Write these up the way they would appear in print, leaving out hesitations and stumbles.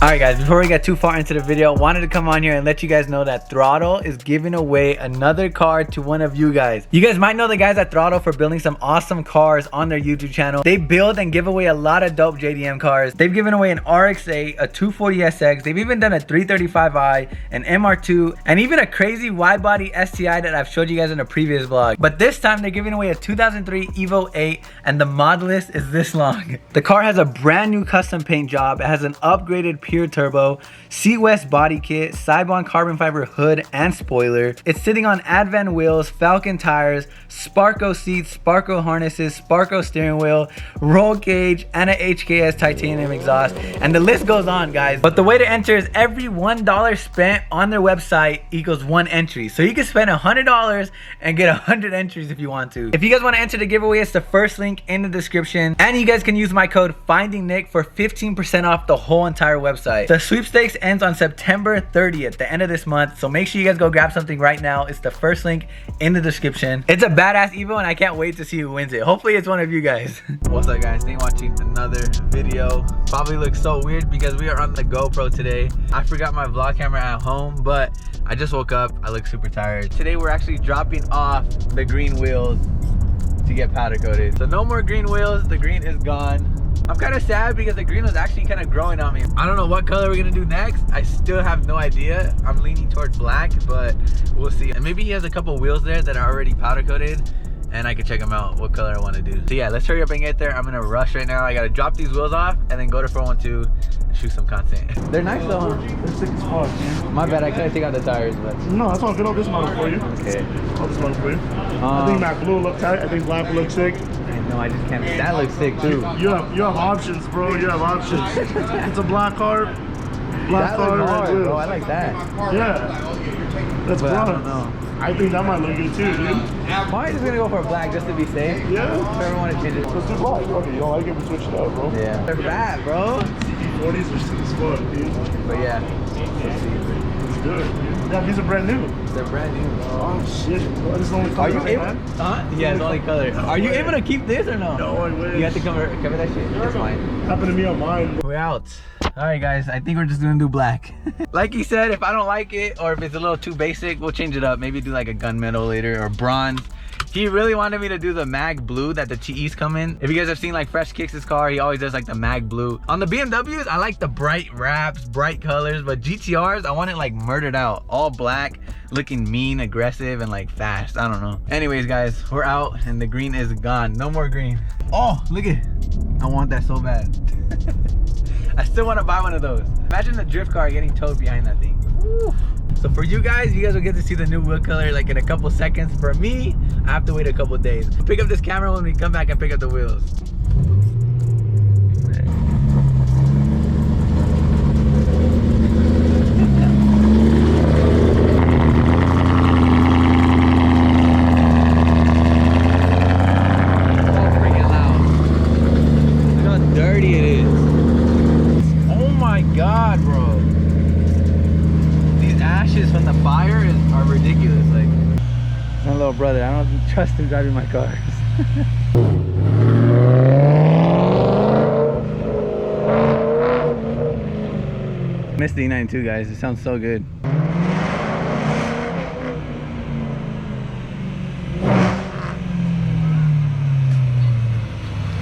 Alright guys, before we get too far into the video, wanted to come on here and let you guys know that Throttle is giving away another car to one of you guys. You guys might know the guys at Throttle for building some awesome cars on their YouTube channel. They build and give away a lot of dope JDM cars. They've given away an RX-8, a 240SX, they've even done a 335i, an MR2, and even a crazy wide-body STI that I've showed you guys in a previous vlog. But this time they're giving away a 2003 Evo 8, and the mod list is this long. The car has a brand new custom paint job. It has an upgraded Pure Turbo, Seat West body kit, Cybon carbon fiber hood and spoiler. It's sitting on Advan wheels, Falcon tires, Sparco seats, Sparco harnesses, Sparco steering wheel, roll cage, and a HKS titanium exhaust. And the list goes on, guys. But the way to enter is every $1 spent on their website equals 1 entry. So you can spend $100 and get 100 entries if you want to. If you guys want to enter the giveaway, it's the first link in the description. And you guys can use my code FindingNick for 15% off the whole entire website. The sweepstakes ends on September 30th, the end of this month. So make sure you guys go grab something right now. It's the first link in the description. It's a badass Evo and I can't wait to see who wins it. Hopefully it's one of you guys. What's up guys? Thanks for watching another video. Probably looks so weird because we are on the GoPro today. I forgot my vlog camera at home, but I just woke up. I look super tired. Today we're actually dropping off the green wheels to get powder coated. So no more green wheels, the green is gone. I'm kind of sad because the green was actually kind of growing on me. I don't know what color we're gonna do next. I still have no idea. I'm leaning towards black, but we'll see. And maybe he has a couple wheels there that are already powder coated and I can check them out what color I want to do. So yeah, let's hurry up and get there. I'm gonna rush right now. I gotta drop these wheels off and then go to 412 and shoot some content. They're nice though, huh? They're sick as fuck, man. My bad, I couldn't take out the tires, but no, that's all good. I'll dismount for you. Okay. I'll dismount for you. I think that blue will look tight. I think black will look sick. No, I just can't. That looks sick too. You have options, bro. You have options. It's a black car. Black car, red wheels. Oh, I like that. Yeah. That's blonde. I don't know. I think that might look good too, dude. Probably just gonna go for black just to be safe. Yeah. If ever want to change it. Let's do black. Okay, you don't like it, we switch it up, bro. Yeah. They're bad, bro. 40s are sick as fuck, dude. But yeah, let's see. It's good, dude. Yeah, these are brand new. They're brand new. Oh shit, bro. This is the only color. Are you able? Yeah, it's the only color. Are you able to keep this or no? No, I wish. You have to cover that shit. It's fine. Happened to me on mine. We're out. Alright guys, I think we're just gonna do black. Like he said, if I don't like it or if it's a little too basic, we'll change it up. Maybe do like a gunmetal later or bronze. He really wanted me to do the mag blue that the TEs come in. If you guys have seen like Fresh Kicks' car, he always does like the mag blue. On the BMWs, I like the bright wraps, bright colors, but GTRs, I want it like murdered out. All black, looking mean, aggressive, and like fast. I don't know. Anyways guys, we're out and the green is gone. No more green. Oh, look at it. I want that so bad. I still want to buy one of those. Imagine the drift car getting towed behind that thing. Woo. So for you guys will get to see the new wheel color like in a couple seconds. For me, I have to wait a couple days. Pick up this camera when we come back and pick up the wheels. From the fire are ridiculous. Like my little brother, I don't trust him driving my cars. Miss the E92 guys, it sounds so good.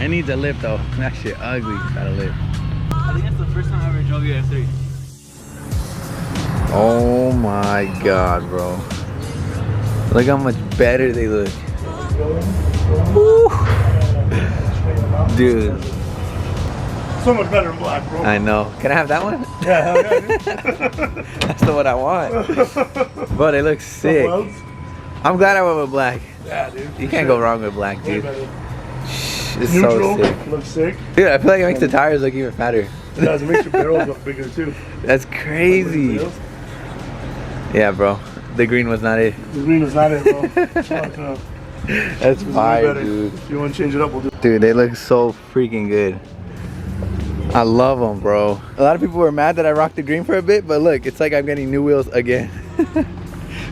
It needs a lift though. That shit ugly without a lift. I think that's the first time I ever drove your F3. Oh my god, bro. Look how much better they look. Woo. Dude. So much better in black, bro. I know. Can I have that one? Yeah, hell yeah, dude. That's the one I want. Bro, they look sick. I'm glad I went with black. Yeah, dude. You can't go wrong with black, dude. It's Neutral, so sick. Looks sick. Dude, I feel like it makes the tires look even fatter. It does. It makes your barrels look bigger too. That's crazy. Yeah, bro. The green was not it. The green was not it, bro. Fuck no. That's fire, dude. If you want to change it up, we'll do it. Dude, they look so freaking good. I love them, bro. A lot of people were mad that I rocked the green for a bit, but look, it's like I'm getting new wheels again.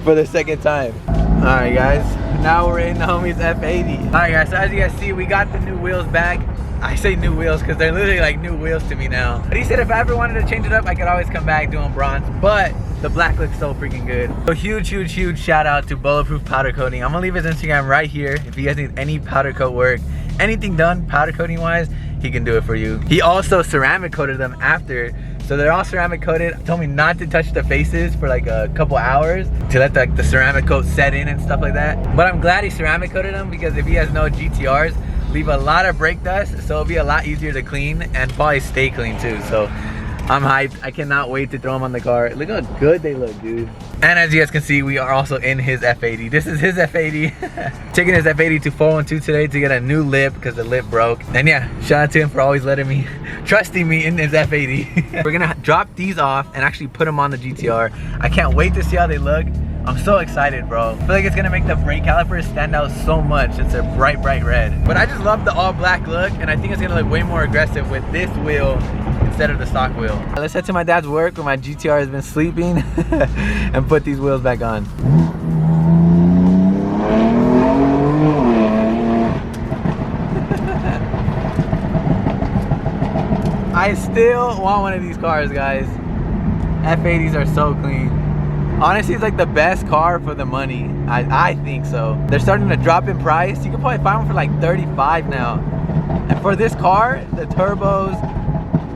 For the second time. Alright guys, now we're in the homie's F80. Alright guys, so as you guys see, we got the new wheels back. I say new wheels because they're literally like new wheels to me now. But he said if I ever wanted to change it up, I could always come back doing bronze, but the black looks so freaking good. So huge shout out to Bulletproof Powder Coating. I'm gonna leave his Instagram right here. If you guys need any powder coat work, anything done powder coating wise, he can do it for you. He also ceramic coated them after. So they're all ceramic coated. He told me not to touch the faces for like a couple hours to let the ceramic coat set in and stuff like that. But I'm glad he ceramic coated them because if you guys know, GTRs leave a lot of brake dust, so it'll be a lot easier to clean and probably stay clean too. So I'm hyped. I cannot wait to throw them on the car. Look how good they look, dude. And as you guys can see, we are also in his F80. This is his F80. Taking his F80 to 412 today to get a new lip because the lip broke. And yeah, shout out to him for always letting me, trusting me in his F80. We're gonna drop these off and actually put them on the GTR. I can't wait to see how they look. I'm so excited, bro. I feel like it's gonna make the brake calipers stand out so much since they're bright red. But I just love the all black look, and I think it's gonna look way more aggressive with this wheel instead of the stock wheel. Let's head to my dad's work where my GTR has been sleeping and put these wheels back on. I still want one of these cars, guys. F80s are so clean. Honestly, it's like the best car for the money. I think so. They're starting to drop in price. You can probably find one for like 35 now. And for this car, the turbos,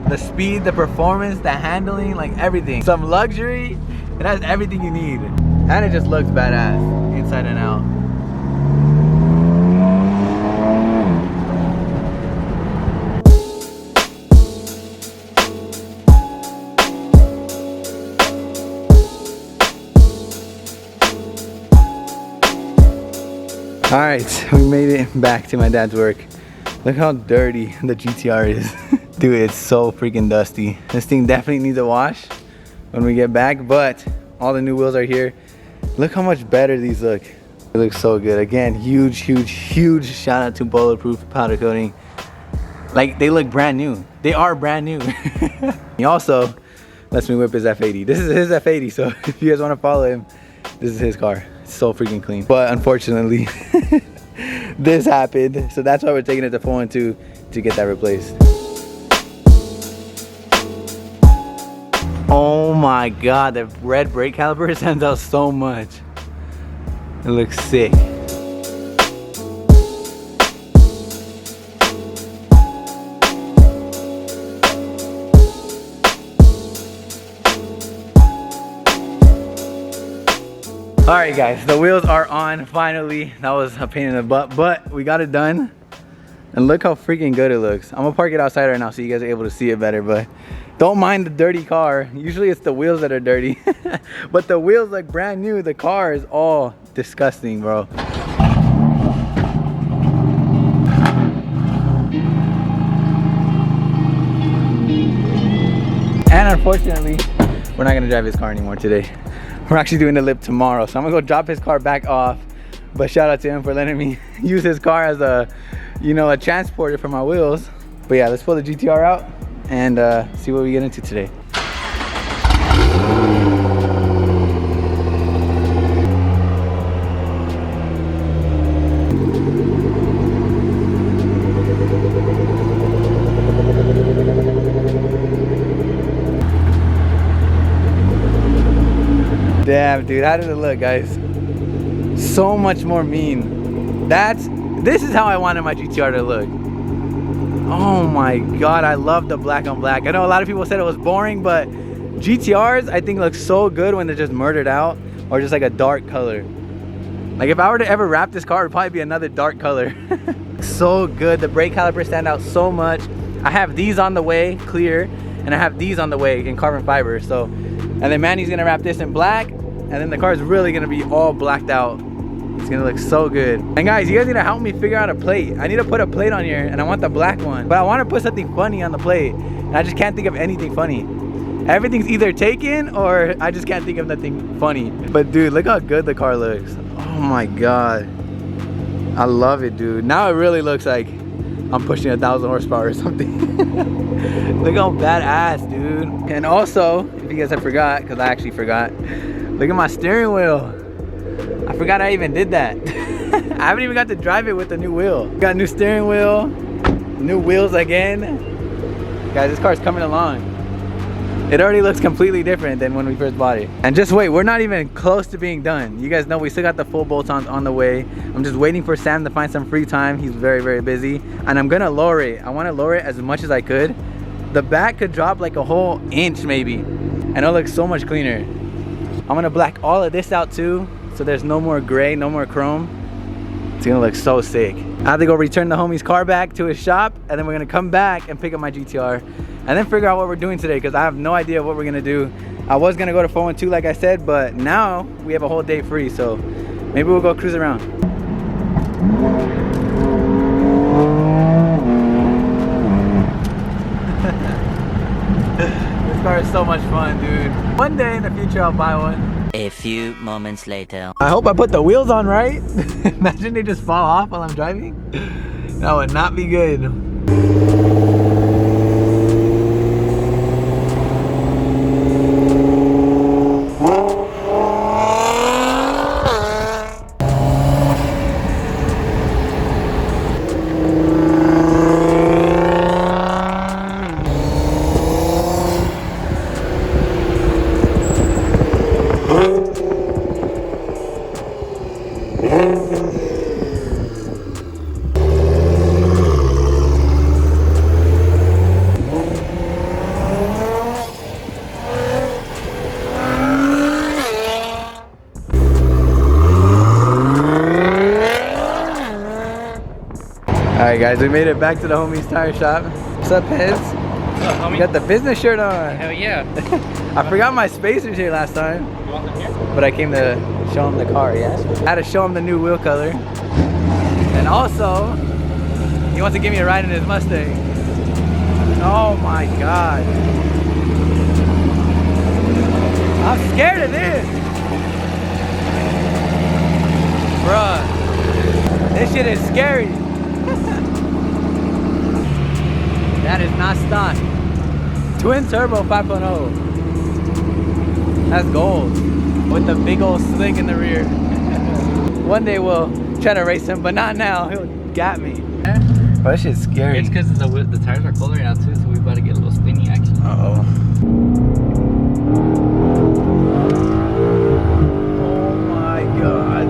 the speed, the performance, the handling, like everything. Some luxury, it has everything you need. And it just looks badass, inside and out. All right, we made it back to my dad's work. Look how dirty the GTR is. Dude, it's so freaking dusty. This thing definitely needs a wash when we get back, but all the new wheels are here. Look how much better these look. They look so good. Again, huge shout out to Bulletproof Powder Coating. Like, they look brand new. They are brand new. He also lets me whip his F80. This is his F80, so if you guys want to follow him, this is his car. It's so freaking clean. But unfortunately, this happened. So that's why we're taking it to 412 to get that replaced. Oh my God, the red brake caliper stands out so much. It looks sick. All right, guys, the wheels are on finally. That was a pain in the butt, but we got it done. And look how freaking good it looks. I'm gonna park it outside right now so you guys are able to see it better, but don't mind the dirty car. Usually it's the wheels that are dirty, but the wheels look brand new. The car is all disgusting, bro. And unfortunately, we're not gonna drive his car anymore today. We're actually doing the lip tomorrow, so I'm gonna go drop his car back off. But shout out to him for letting me use his car as a, you know, a transporter for my wheels. But yeah, let's pull the GTR out and see what we get into today. Damn, dude, how does it look, guys? So much more mean. This is how I wanted my GTR to look. Oh my God, I love the black on black. I know a lot of people said it was boring, but GTRs I think look so good when they're just murdered out or just like a dark color. Like if I were to ever wrap this car, it would probably be another dark color. So good. The brake calipers stand out so much. I have these on the way, clear, and I have these on the way in carbon fiber. So, and then Manny's gonna wrap this in black, and then the car is really gonna be all blacked out. It's gonna look so good. And guys, you guys need to help me figure out a plate. I need to put a plate on here, and I want the black one, but I want to put something funny on the plate, and I just can't think of anything funny. Everything's either taken or I just can't think of nothing funny. But dude, look how good the car looks. Oh my God, I love it, dude. Now it really looks like I'm pushing 1,000 horsepower or something. Look how badass, dude. And also, if you guys have forgot, because I actually forgot, look at my steering wheel. I forgot I even did that. I haven't even got to drive it with the new wheel. Got a new steering wheel. New wheels again. Guys, this car's coming along. It already looks completely different than when we first bought it. And just wait, we're not even close to being done. You guys know we still got the full bolt-ons on the way. I'm just waiting for Sam to find some free time. He's very, very busy. And I'm gonna lower it. I wanna lower it as much as I could. The back could drop like a whole inch maybe. And it'll look so much cleaner. I'm gonna black all of this out too, so there's no more gray, no more chrome. It's gonna look so sick. I have to go return the homie's car back to his shop, and then we're gonna come back and pick up my GTR. And then figure out what we're doing today, because I have no idea what we're gonna do. I was gonna go to 412 like I said, but now we have a whole day free, so maybe we'll go cruise around. This car is so much fun, dude. One day in the future I'll buy one. A few moments later. I hope I put the wheels on right. Imagine they just fall off while I'm driving. That would not be good. Alright guys, we made it back to the homie's tire shop. What's up, Pez? What's up, homie? You got the business shirt on. Hell yeah. I forgot my spacers here last time. You want them here? But I came to show him the car, yeah? I had to show him the new wheel color. And also, he wants to give me a ride in his Mustang. Oh my god. I'm scared of this. Bruh. This shit is scary. That is not stock. Twin turbo 5.0. That's gold. With the big old slick in the rear. One day we'll try to race him, but not now. He'll got me. Oh, this shit's scary. It's because the tires are colder now too, so we about to get a little spinny action. Uh-oh. Oh my god,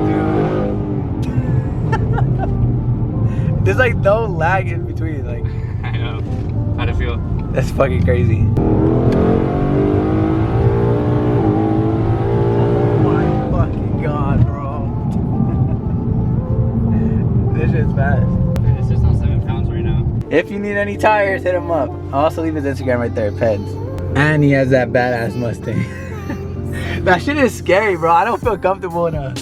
dude. There's like no lag in between, like. I know. How'd it feel? That's fucking crazy. Oh my fucking god, bro. This shit's fast. It's just on 7 pounds right now. If you need any tires, hit him up. I'll also leave his Instagram right there, Peds. And he has that badass Mustang. That shit is scary, bro. I don't feel comfortable in a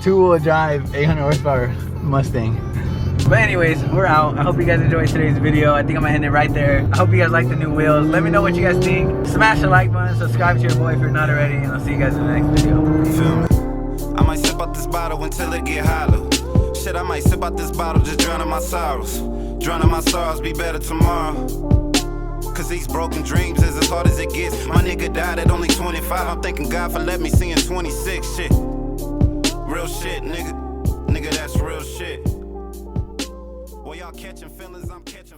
2-wheel drive 800 horsepower Mustang. But anyways, we're out. I hope you guys enjoyed today's video. I think I'm gonna end it right there. I hope you guys like the new wheels. Let me know what you guys think. Smash the like button, subscribe to your boy if you're not already, and I'll see you guys in the next video. Feel me? I might sip out this bottle until it get hollow. Shit, I might sip out this bottle, just drowning my sorrows. Drowning my sorrows, be better tomorrow. Cause these broken dreams is as hard as it gets. My nigga died at only 25. I'm thanking God for letting me see in 26. Shit. Real shit, nigga. Nigga, that's real shit. Well, y'all catching feelings, I'm catching